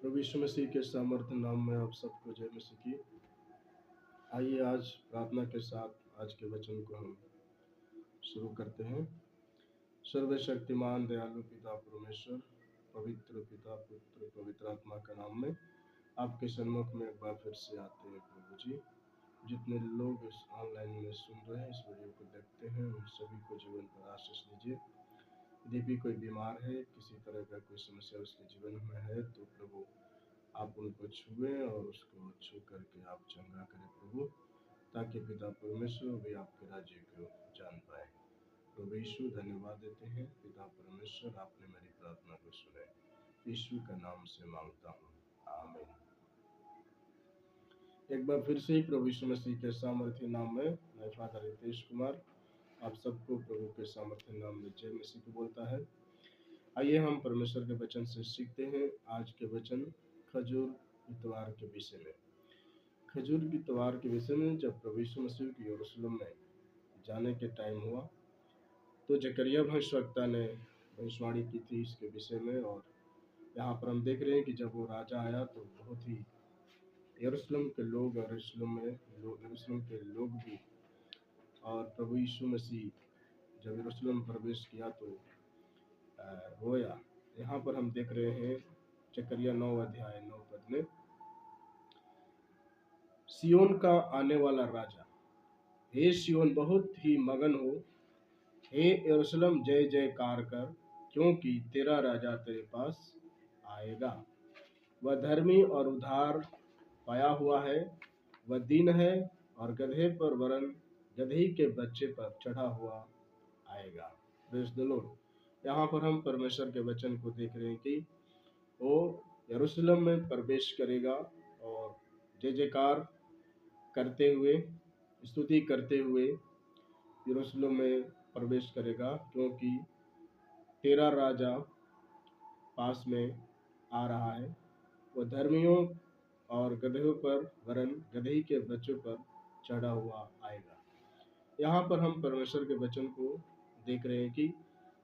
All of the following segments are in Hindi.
प्रभु यीशु मसीह के सामर्थ्य नाम में आप सबको जय मसीह की। आइए आज प्रार्थना के साथ आज के वचन को हम शुरू करते हैं। सर्वशक्तिमान दयालु पिता परमेश्वर, पवित्र पिता पुत्र पवित्र आत्मा का नाम में आपके सन्मुख में एक बार फिर से आते हैं प्रभु जी। जितने लोग इस ऑनलाइन में सुन रहे हैं, इस वीडियो को देखते हैं, उन सभी को जीवन पर आशीष दीजिए। यदि भी कोई बीमार है, किसी तरह का कोई समस्या उसके जीवन में है, तो प्रभु आप उनको छुए और उसको छू करके आप चंगा करें प्रभु, ताकि पिता परमेश्वर भी आपके राज्य को जान पाए। प्रभु यीशु धन्यवाद देते हैं। पिता परमेश्वर आपने मेरी प्रार्थना को सुने, यीशु का नाम से मांगता हूँ, आमीन। एक बार फिर से प्रभु यीशु मसीह के सामर्थ्य नाम में मैं फादर रितेश कुमार आप सबको प्रभु के सामर्थ्य नाम में जय मसीह को बोलता है। आइए हम परमेश्वर के वचन से सीखते हैं। आज के वचन खजूर इतवार के विषय में। खजूर की इतवार के विषय में जब प्रभु यीशु मसीह की यरूशलेम में जाने के टाइम हुआ, तो जकरिया भविष्यवक्ता ने भविष्यवाणी की थी इसके विषय में। और यहाँ पर हम देख रहे हैं कि जब वो राजा आया तो बहुत ही यरूशलेम के लोग और यरूशलेम के लोग भी और प्रभु यीशु मसीह जब यरूशलेम प्रवेश किया तो रोया। यहाँ पर हम देख रहे हैं जकरिया 9 अध्याय 9 पद में, सियोन का आने वाला राजा, हे सियोन बहुत ही मगन हो, हे यरूशलेम जय जयकार कर, क्योंकि तेरा राजा तेरे पास आएगा। वह धर्मी और उद्धार पाया हुआ है, वह दीन है और गधे पर वरन गधे के बच्चे पर चढ़ा हुआ आएगा। Praise the Lord. यहाँ पर हम परमेश्वर के वचन को देख रहे हैं कि वो यरूशलेम में प्रवेश करेगा और जय जयकार करते हुए, स्तुति करते हुए यरूशलेम में प्रवेश करेगा, क्योंकि तेरा राजा पास में आ रहा है। वह धर्मियों और गधों पर वरन गधे के बच्चों पर चढ़ा हुआ आएगा। यहाँ पर हम परमेश्वर के वचन को देख रहे हैं कि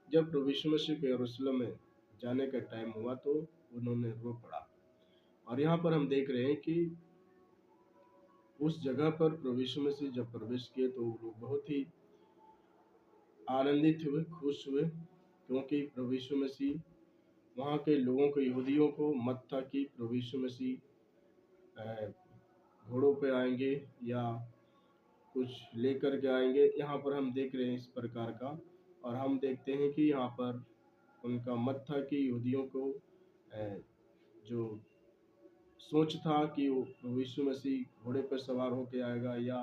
जब प्रभु यीशु मसीह के यरूशलेम में जाने का टाइम हुआ तो उन्होंने रो पड़ा। और यहाँ पर हम देख रहे हैं कि उस जगह पर प्रभु यीशु मसीह जब प्रवेश किए तो लोग बहुत ही आनंदित हुए, खुश हुए, क्योंकि प्रभु यीशु मसीह वहाँ के लोगों को, यहूदियों को मत था कि प्रभु यीशु मसीह घोड़ों पे आएंगे या कुछ लेकर के आएंगे। यहाँ पर हम देख रहे हैं इस प्रकार का, और हम देखते हैं कि यहाँ पर उनका मत था कि यहूदियों को जो सोच था कि वो प्रभु यीशु मसीह घोड़े पर सवार होकर आएगा या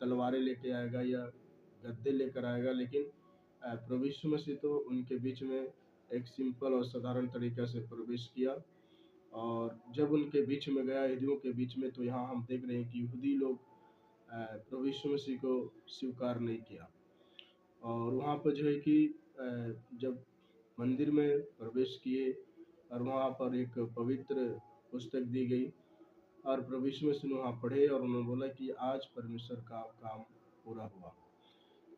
तलवारें लेके आएगा या गद्दे लेकर आएगा, लेकिन प्रभु यीशु मसीह तो उनके बीच में एक सिंपल और साधारण तरीका से प्रवेश किया। और जब उनके बीच में गया, यहूदियों के बीच में, तो यहाँ हम देख रहे हैं कि यहूदी लोग प्रभु यीशु मसीह को स्वीकार नहीं किया। और वहाँ पर जो है कि जब मंदिर में प्रवेश किए और वहाँ पर एक पवित्र पुस्तक दी गई और प्रभु यीशु मसीह ने वहाँ पढ़े और उन्होंने बोला कि आज परमेश्वर का काम पूरा हुआ।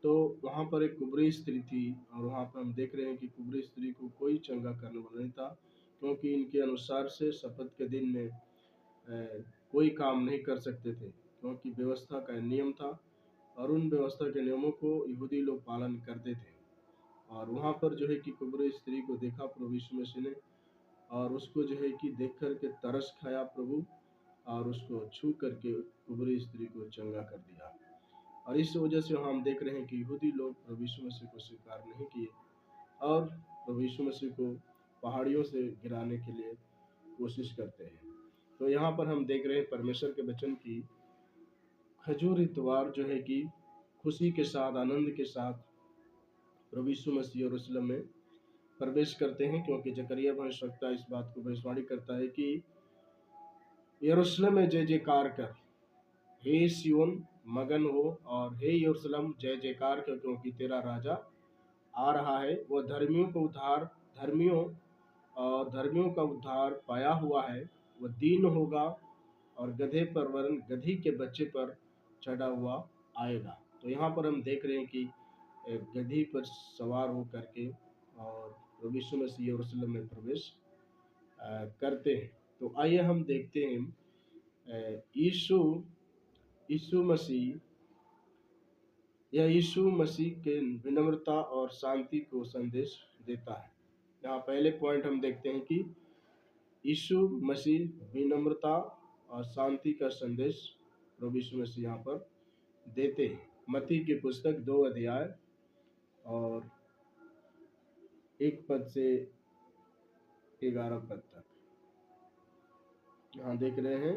तो वहाँ पर एक कुबरी स्त्री थी और वहाँ पर हम देख रहे हैं कि कुबरी स्त्री को कोई चंगा करने वाला नहीं था, क्योंकि इनके अनुसार से शपथ के दिन में कोई काम नहीं कर सकते थे, क्योंकि व्यवस्था का नियम था और उन व्यवस्था के नियमों को यहूदी लोग पालन करते थे। और वहाँ पर जो है कि कुबरी स्त्री को देखा प्रभु यीशु मसीह ने और उसको जो है कि देख कर के तरस खाया प्रभु, और उसको छू करके कुबरी स्त्री को चंगा कर दिया। और इस वजह से हम देख रहे हैं कि यहूदी लोग प्रभु यीशु मसीह को स्वीकार नहीं किए और प्रभु यीशु मसीह को पहाड़ियों से गिराने के लिए कोशिश करते हैं। तो यहाँ पर हम देख रहे हैं परमेश्वर के वचन की खजूर इतवार जो है कि खुशी के साथ, आनंद के साथ प्रभु यीशु मसीह यरूशलेम में प्रवेश करते हैं, क्योंकि जकरिया भविष्यवक्ता इस बात को भविष्यवाणी करता है कि यरूशलेम में जय जयकार कर, हे सियोन मगन हो, और हे यरूशलेम जय जयकार कर, क्योंकि तेरा राजा आ रहा है। वह धर्मियों का उद्धार पाया हुआ है। वह दीन होगा और गधे पर वरन गधी के बच्चे पर चढ़ा हुआ आएगा। तो यहाँ पर हम देख रहे हैं कि गधी पर सवार हो करके और प्रभु यीशु मसीह यरूशलेम में प्रवेश करते हैं। तो आइए हम देखते हैं यीशु मसीह यीशु मसीह के विनम्रता और शांति को संदेश देता है। यहाँ पहले पॉइंट हम देखते हैं कि यीशु मसीह विनम्रता और शांति का संदेश प्रभु यीशु मसीह यहाँ पर देते हैं। मत्ती की पुस्तक 2 अध्याय और 1 पद से 11 पद तक यहाँ देख रहे हैं।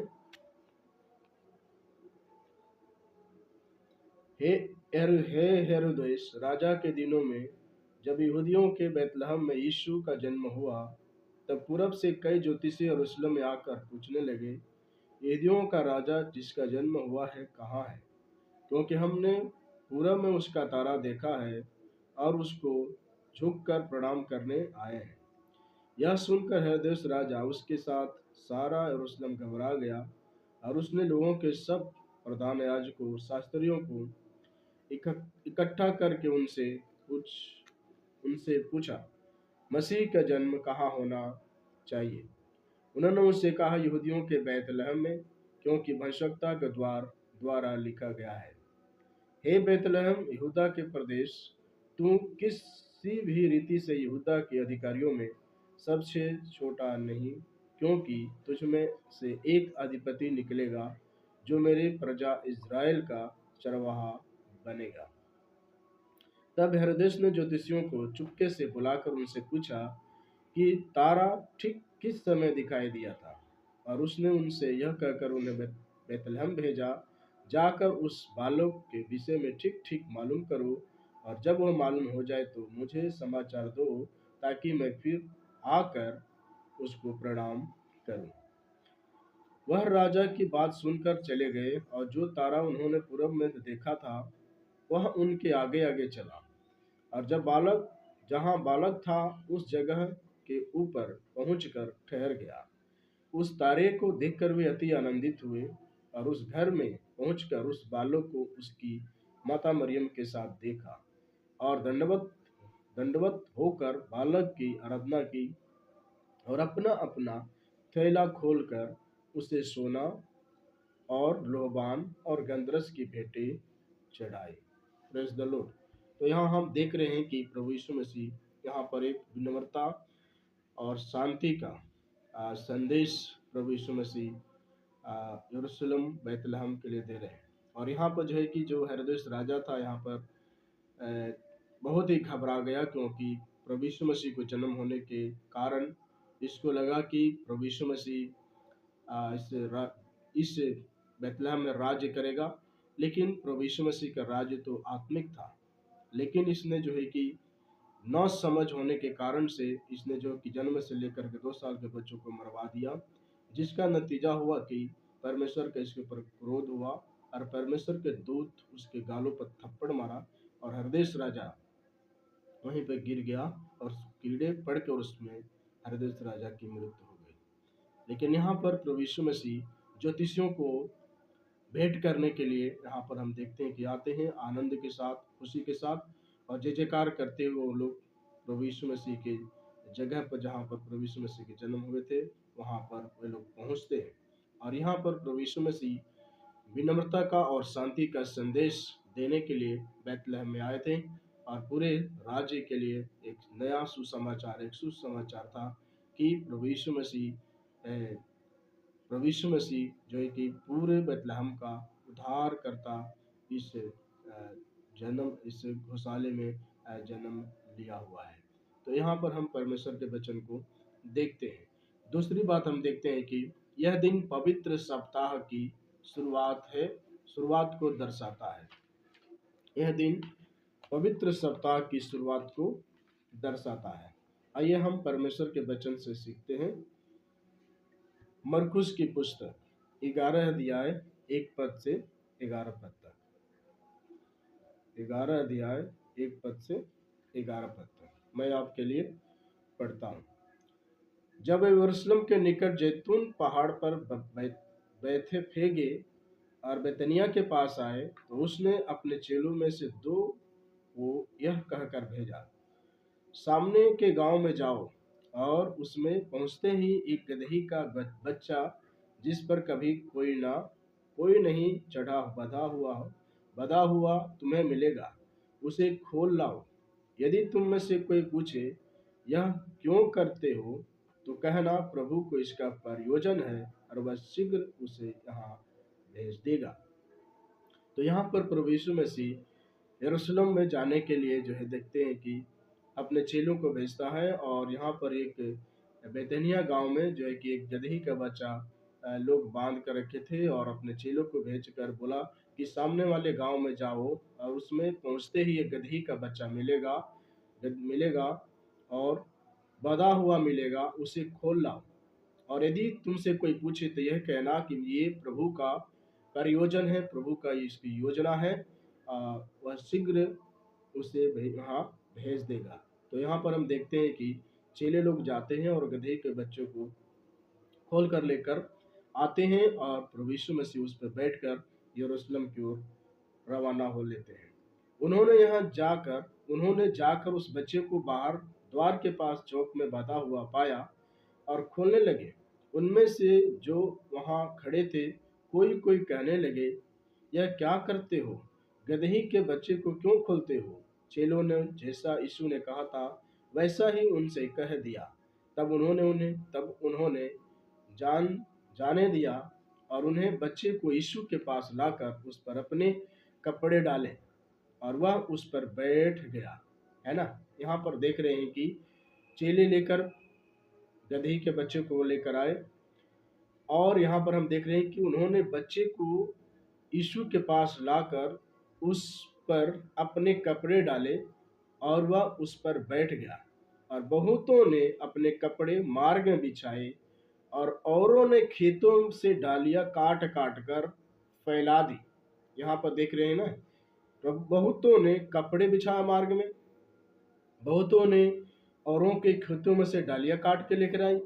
हे हेरोदेस राजा के दिनों में जब यहूदियों के बैतलहम में यीशु का जन्म हुआ, तब पूरब से कई ज्योतिषी यरूशलेम में आकर पूछने लगे, यहूदियों का राजा जिसका जन्म हुआ है कहाँ है? क्योंकि हमने पूरब में उसका तारा देखा है और उसको झुककर प्रणाम करने आए हैं। यह सुनकर हेरोदेस राजा उसके साथ सारा यरूशलेम घबरा गया और उसने लोगों के सब प्रधान याजकों शास्त्रियों को इकट्ठा करके उनसे पूछा, मसीह का जन्म कहाँ होना चाहिए? उन्होंने उससे कहा, यहूदियों के बैतलहम में, क्योंकि भविष्यवक्ता के द्वारा लिखा गया है, हे बैतलहम यहूदा के प्रदेश, तू किसी भी रीति से यहूदा के अधिकारियों में सबसे छोटा नहीं, क्योंकि तुझमें से एक अधिपति निकलेगा जो मेरे प्रजा इज़राइल का चरवाहा बनेगा। तब हेरोदेस ने ज्योतिषियों को चुपके से बुलाकर उनसे पूछा कि तारा ठीक किस समय दिखाई दिया था, और उसने उनसे यह कहकर उन्हें बैतलहम भेजा, जाकर उस बालक के विषय में ठीक ठीक मालूम करो, और जब वह मालूम हो जाए तो मुझे समाचार दो, ताकि मैं फिर आकर उसको प्रणाम करूं। वह राजा की बात सुनकर चले गए, और जो तारा उन्होंने पूरब में देखा था वह उनके आगे आगे चला, और जहाँ बालक था उस जगह के ऊपर पहुंचकर ठहर गया। उस तारे को देखकर वे अति आनंदित हुए, और उस घर में पहुंचकर उस बालक को उसकी माता मरियम के साथ देखा, और दंडवत होकर बालक की आराधना की, और अपना अपना थैला खोलकर उसे सोना और लोबान और गंधरस की भेंटें चढ़ाई। Praise the Lord. तो यहाँ हम देख रहे हैं कि प्रभु यीशु मसीह यहाँ पर एक विनम्रता और शांति का संदेश प्रभु यीशु मसीह यरूशलेम बैतलहम के लिए दे रहे हैं। और यहाँ पर जो है कि जो हेरोदेस राजा था यहाँ पर बहुत ही घबरा गया, क्योंकि प्रभु यीशु मसीह को जन्म होने के कारण इसको लगा कि प्रभु यीशु मसीह इस बैतलहम में राज्य करेगा। लेकिन प्रभु यीशु मसीह का राज्य तो आत्मिक था, लेकिन इसने जो है कि न समझ होने के कारण से इसने जो कि जन्म से लेकर के 2 साल के बच्चों को मरवा दिया, जिसका नतीजा हुआ कि परमेश्वर का इसके ऊपर क्रोध हुआ, और परमेश्वर के दूत उसके गालों पर थप्पड़ मारा, और हेरोदेस राजा वहीं पर गिर गया और कीड़े पड़ के उसमें हेरोदेस राजा की मृत्यु हो गई। लेकिन यहाँ पर प्रभु यीशु मसीह ज्योतिषियों को भेंट करने के लिए यहाँ पर हम देखते हैं कि आते हैं आनंद के साथ, खुशी के साथ, और जय जयकार करते हुए वो लोग प्रभु यीशु मसीह के जगह पर, जहाँ पर प्रभु यीशु मसीह के जन्म हुए थे, वहाँ पर वे लोग पहुँचते हैं। और यहाँ पर प्रभु यीशु मसीह विनम्रता का और शांति का संदेश देने के लिए बैतलहम में आए थे, और पूरे राज्य के लिए एक नया सुसमाचार था कि प्रभु यीशु मसीह जो है कि पूरे बैतलहम का उद्धार करता इस घोषाले में जन्म लिया हुआ है। तो यहाँ पर हम परमेश्वर के वचन को देखते हैं। दूसरी बात हम देखते हैं कि यह दिन पवित्र सप्ताह की शुरुआत को दर्शाता है। यह दिन पवित्र सप्ताह की शुरुआत को दर्शाता है। आइए हम परमेश्वर के वचन से सीखते हैं। मरकुस की पुस्तक 11 अध्याय 1 पद से 11 पद तक। 11 अध्याय 1 पद से 11 पद तक मैं आपके लिए पढ़ता हूँ। जब यरूशलेम के निकट जैतून पहाड़ पर बैतफगे और बैतनिय्याह के पास आए, तो उसने अपने चेलों में से 2 को यह कहकर भेजा, सामने के गांव में जाओ, और उसमें पहुँचते ही एक गदही का बच्चा, जिस पर कभी कोई नहीं चढ़ा, बंधा हुआ तुम्हें मिलेगा, उसे खोल लाओ। यदि तुम में से कोई पूछे, यह क्यों करते हो, तो कहना, प्रभु को इसका प्रयोजन है और वह शीघ्र उसे यहाँ भेज देगा। तो यहाँ पर प्रभु यीशु मसीह यरूशलेम में जाने के लिए जो है देखते हैं कि अपने चेलों को भेजता है, और यहाँ पर एक बेतनिया गांव में जो है कि एक गदही का बच्चा लोग बांध कर रखे थे, और अपने चेलों को भेजकर बोला कि सामने वाले गांव में जाओ, और उसमें पहुंचते ही एक गदही का बच्चा मिलेगा और बंधा हुआ मिलेगा, उसे खोल लाओ। और यदि तुमसे कोई पूछे तो यह कहना कि ये प्रभु का प्रयोजन है, प्रभु का इसकी योजना है, वह शीघ्र उसे वहाँ भेज देगा। तो यहाँ पर हम देखते हैं कि चेले लोग जाते हैं और गधे के बच्चों को खोल कर लेकर आते हैं, और प्रभु यीशु मसीह उस पर बैठकर यरूशलेम की ओर रवाना हो लेते हैं। उन्होंने जाकर उस बच्चे को बाहर द्वार के पास चौक में बांधा हुआ पाया और खोलने लगे। उनमें से जो वहां खड़े थे कोई कोई कहने लगे, यह क्या करते हो, गदही के बच्चे को क्यों खोलते हो? चेलों ने जैसा यीशु ने कहा था वैसा ही उनसे कह दिया। तब उन्होंने जाने दिया, और उन्हें बच्चे को यीशु के पास लाकर उस पर अपने कपड़े डाले, और वह उस पर बैठ गया। है ना? यहाँ पर देख रहे हैं कि चेले लेकर गदही के बच्चे को लेकर आए, और यहाँ पर हम देख रहे हैं कि उन्होंने बच्चे को यीशु के पास लाकर उस पर अपने कपड़े डाले, और वह उस पर बैठ गया। और बहुतों ने अपने कपड़े मार्ग में बिछाए, और औरों ने खेतों से डालियां काट काट कर फैला दी। यहाँ पर देख रहे हैं ना, तो बहुतों ने कपड़े बिछाया मार्ग में, बहुतों ने औरों के खेतों में से डालियां काट के लेकर आई,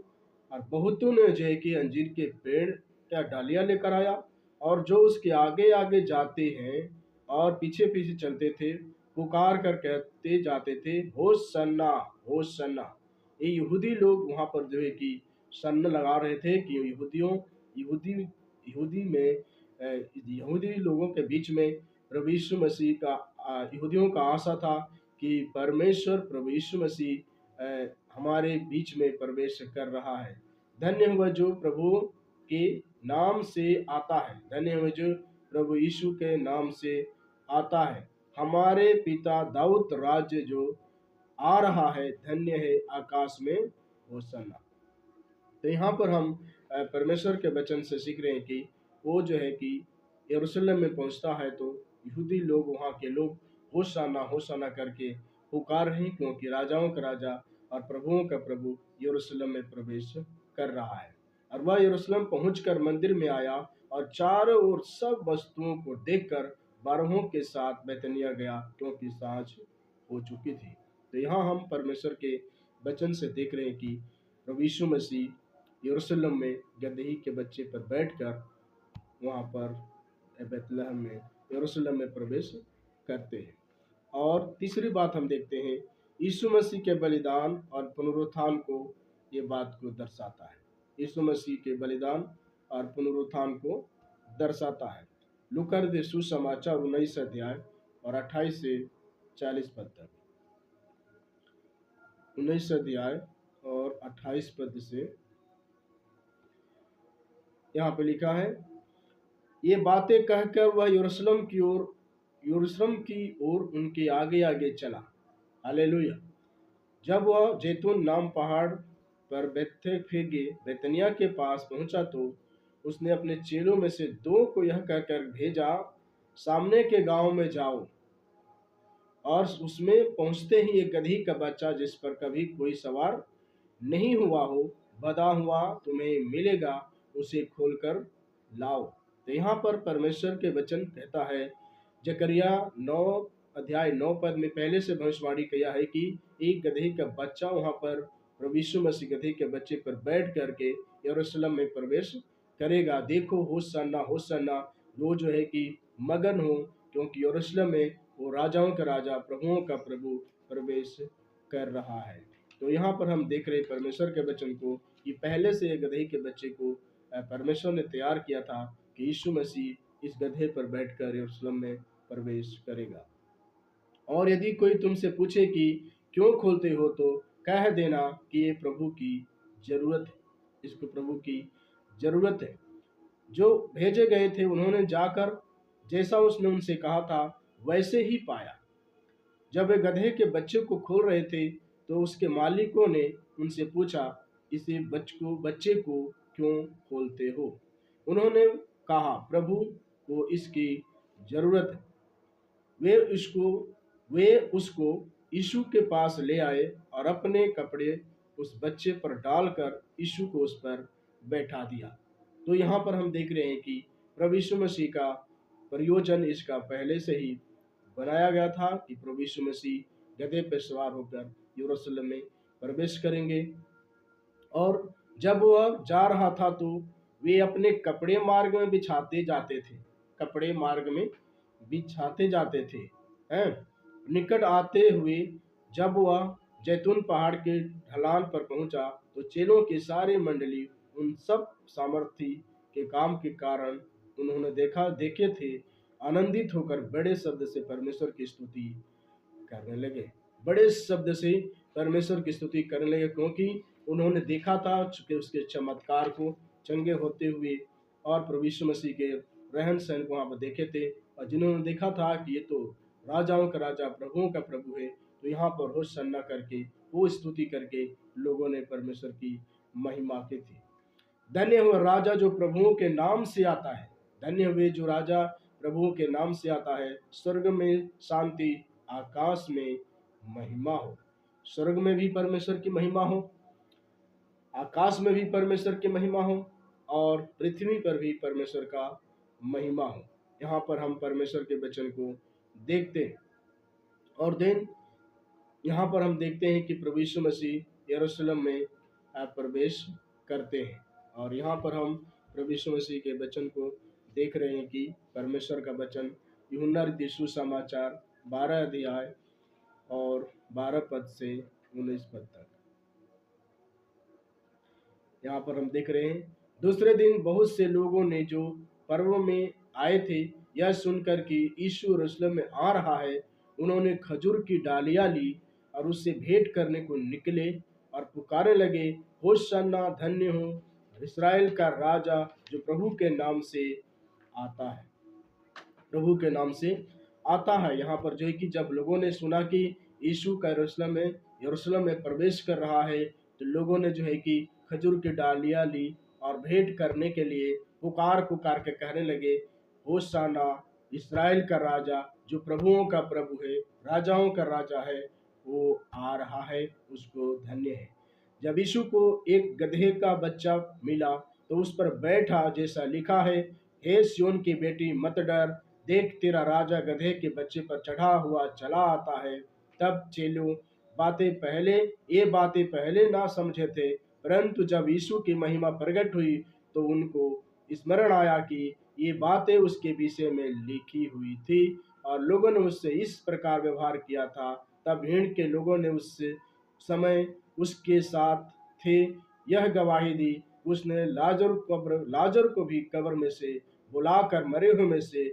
और बहुतों ने जो है कि अंजीर के पेड़ या डालियां लेकर आया, और जो उसके आगे आगे जाते हैं और पीछे पीछे चलते थे, पुकार कर कहते जाते थे, होशन्ना होशन्ना। ये यहूदी लोग वहां पर जो है कि सन्न लगा रहे थे कि यहूदी लोगों के बीच में प्रभु यीशु मसीह का यहूदियों का आशा था कि परमेश्वर प्रभु यीशु मसीह हमारे बीच में प्रवेश कर रहा है। धन्य हुआ जो प्रभु के नाम से आता है, धन्य हुआ जो प्रभु यीशु के नाम से आता है। हमारे पिता दाऊद राज्य जो आ रहा है, धन्य है आकाश में होशन्ना। तो यहाँ पर हम परमेश्वर के वचन से सीख रहे हैं कि वो जो है कि यरूशलेम में पहुंचता है तो यहूदी लोग, वहाँ के लोग होशाना होशाना करके पुकार रहे हैं, क्योंकि राजाओं का राजा और प्रभुओं का प्रभु यरूशलेम में प्रवेश कर रहा है। और वह यरूशलेम पहुंचकर मंदिर में आया, और चारों ओर सब वस्तुओं को देखकर बारहों के साथ बैतनिया गया, क्योंकि सांझ हो चुकी थी। तो यहाँ हम परमेश्वर के वचन से देख रहे हैं कि प्रभु यीशु मसीह यरूशलेम में गदही के बच्चे पर बैठकर वहाँ पर बैतलहम में यरूशलेम में प्रवेश करते हैं। और तीसरी बात हम देखते हैं, यीशु मसीह के बलिदान और पुनरुत्थान को ये बात को दर्शाता है। यीशु मसीह के बलिदान और पुनरुत्थान को दर्शाता है। लूका रचित सुसमाचार 19 अध्याय और 28 से 40 पद तक। 19 अध्याय और 28 पद से यहाँ पे लिखा है, ये बातें कहकर वह यरूशलेम की ओर उनके आगे आगे चला। हालेलुया। जब वह जैतून नाम पहाड़ पर बेथफगे बैतनिया के पास पहुंचा, तो उसने अपने चेलों में से 2 को यह कहकर भेजा, सामने के गांव में जाओ, और उसमें पहुंचते ही एक गदही का बच्चा जिस पर कभी कोई सवार नहीं हुआ हो, बंधा हुआ तुम्हें मिलेगा, उसे खोलकर लाओ। तो यहाँ पर परमेश्वर के वचन कहता है, जकरिया 9 अध्याय 9 पद में पहले से भविष्यवाणी किया है कि एक गदही का बच्चा वहाँ पर प्रभु यीशु मसीह गदही के बच्चे पर बैठ करके यरूशलेम में प्रवेश करेगा। देखो होशन्ना होशन्ना, वो जो है कि मगन हो, क्योंकि यरूशलेम में वो राजाओं का राजा प्रभुओं का प्रभु प्रवेश कर रहा है। तो यहाँ पर हम देख रहे हैं परमेश्वर के वचन को कि पहले से गदहे के बच्चे को परमेश्वर ने तैयार किया था कि यीशु मसीह इस गधे पर बैठकर यरूशलेम में प्रवेश करेगा। और यदि कोई तुमसे पूछे कि क्यों खोलते हो, तो कह देना कि ये प्रभु की जरूरत है, इसको प्रभु की जरूरत है। जो भेजे गए थे उन्होंने जाकर जैसा उसने उनसे कहा था वैसे ही पाया। जब वे गधे के बच्चे को खोल रहे थे तो उसके मालिकों ने उनसे पूछा, इसे बच्चे को क्यों खोलते हो? उन्होंने कहा, प्रभु को इसकी जरूरत है। वे उसको यीशु के पास ले आए और अपने कपड़े उस बच्चे पर डालकर यीशु को उस पर बैठा दिया। तो यहाँ पर हम देख रहे हैं कि प्रभु यीशु मसीह का प्रयोजन इसका पहले से ही बनाया गया था कि प्रभु यीशु मसीह गधे पर सवार होकर यरूशलेम में प्रवेश करेंगे। और जब वह जा रहा था तो वे अपने कपड़े मार्ग में बिछाते जाते थे, कपड़े मार्ग में बिछाते जाते थे। हैं निकट आते हुए जब वह जैतून पहाड़ के ढलान पर पहुंचा तो चेलों की सारी मंडली उन सब सामर्थी के काम के कारण उन्होंने देखे थे आनंदित होकर बड़े शब्द से परमेश्वर की स्तुति करने लगे। बड़े शब्द से परमेश्वर की स्तुति करने लगे क्योंकि उन्होंने देखा था कि उसके चमत्कार को, चंगे होते हुए, और प्रभु यीशु मसीह के रहन सहन को वहाँ पर देखे थे। और जिन्होंने देखा था कि ये तो राजाओं का राजा, प्रभुओं का प्रभु है, तो यहाँ पर होशाना करके, वो स्तुति करके लोगों ने परमेश्वर की महिमा की थी। धन्य हुआ राजा जो प्रभुओं के नाम से आता है, धन्य हुए जो राजा प्रभुओं के नाम से आता है। स्वर्ग में शांति, आकाश में महिमा हो। स्वर्ग में भी परमेश्वर की महिमा हो, आकाश में भी परमेश्वर की महिमा हो, और पृथ्वी पर भी परमेश्वर का महिमा हो। यहाँ पर हम परमेश्वर के वचन को देखते हैं। और दिन यहाँ पर हम देखते हैं कि प्रभु यीशु मसीह यरूशलेम में प्रवेश करते हैं। और यहाँ पर हम प्रभु यीशु मसीह के वचन को देख रहे हैं कि परमेश्वर का वचन यूहन्ना रचित सुसमाचार 12 अध्याय और 12 पद से 19 पद तक। यहाँ पर हम देख रहे हैं, दूसरे दिन बहुत से लोगों ने जो पर्व में आए थे यह सुनकर कि यीशु यरूशलेम में आ रहा है, उन्होंने खजूर की डालियां ली और उससे भेंट करने को निकले और पुकारने लगे, होशाना, धन्य हो इस्राएल का राजा जो प्रभु के नाम से आता है, प्रभु के नाम से आता है। यहाँ पर जो है कि जब लोगों ने सुना कि यीशु का यरूशलेम में प्रवेश कर रहा है, तो लोगों ने जो है कि खजूर की डालियां ली और भेंट करने के लिए पुकार पुकार के कहने लगे, होशाना, इस्राएल का राजा जो प्रभुओं का प्रभु है, राजाओं का राजा है, वो आ रहा है, उसको धन्य है। जब यीशु को एक गधे का बच्चा मिला तो उस पर बैठा, जैसा लिखा है, हे सिय्योन की बेटी मत डर, देख तेरा राजा गधे के बच्चे पर चढ़ा हुआ चला आता है। तब चेलों ये बातें पहले ना समझे थे, परंतु जब यीशु की महिमा प्रकट हुई तो उनको स्मरण आया कि ये बातें उसके विषय में लिखी हुई थी और लोगों ने उससे इस प्रकार व्यवहार किया था। तब भीड़ के लोगों ने उस समय उसके साथ थे यह गवाही दी, उसने लाजर को भी कब्र में से बुलाकर मरे हुए में से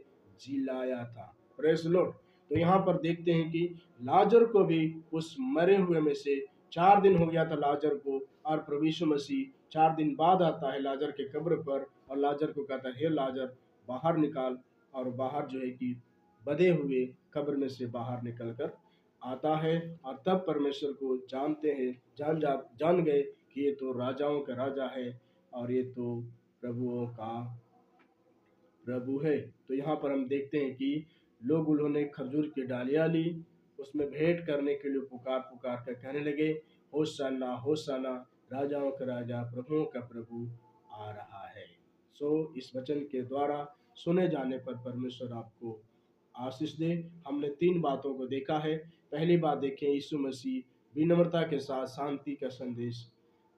जिलाया था। Praise the Lord. तो यहाँ पर देखते हैं कि लाजर को भी उस मरे हुए में से 4 दिन हो गया था लाजर को, और प्रभु यीशु मसीह 4 दिन बाद आता है लाजर के कब्र पर और लाजर को कहता है, हे लाजर बाहर निकाल। और बाहर जो है कि बधे हुए कब्र में से बाहर निकल कर आता है। और तब परमेश्वर को जान गए कि ये तो राजाओं का राजा है और ये तो प्रभुओं का प्रभु है। तो यहाँ पर हम देखते हैं कि लोग उन्होंने खजूर की डालियां ली, उसमें भेंट करने के लिए पुकार पुकार कर कहने लगे, होशाना, होशाना, राजाओं का राजा, प्रभुओं का प्रभु आ रहा है। इस वचन के द्वारा सुने जाने पर परमेश्वर आपको आशीष दे। हमने 3 बातों को देखा है। पहली बात देखें, यीशु मसीह विनम्रता के साथ शांति का संदेश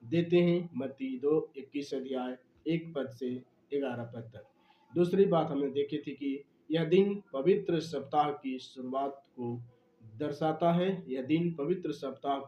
देते हैं, मत्ती 2:21 अध्याय 1 पद से 11 पद तक। दूसरी बात हमने देखी थी कि यह दिन पवित्र सप्ताह की शुरुआत को दर्शाता है। यह दिन पवित्र सप्ताह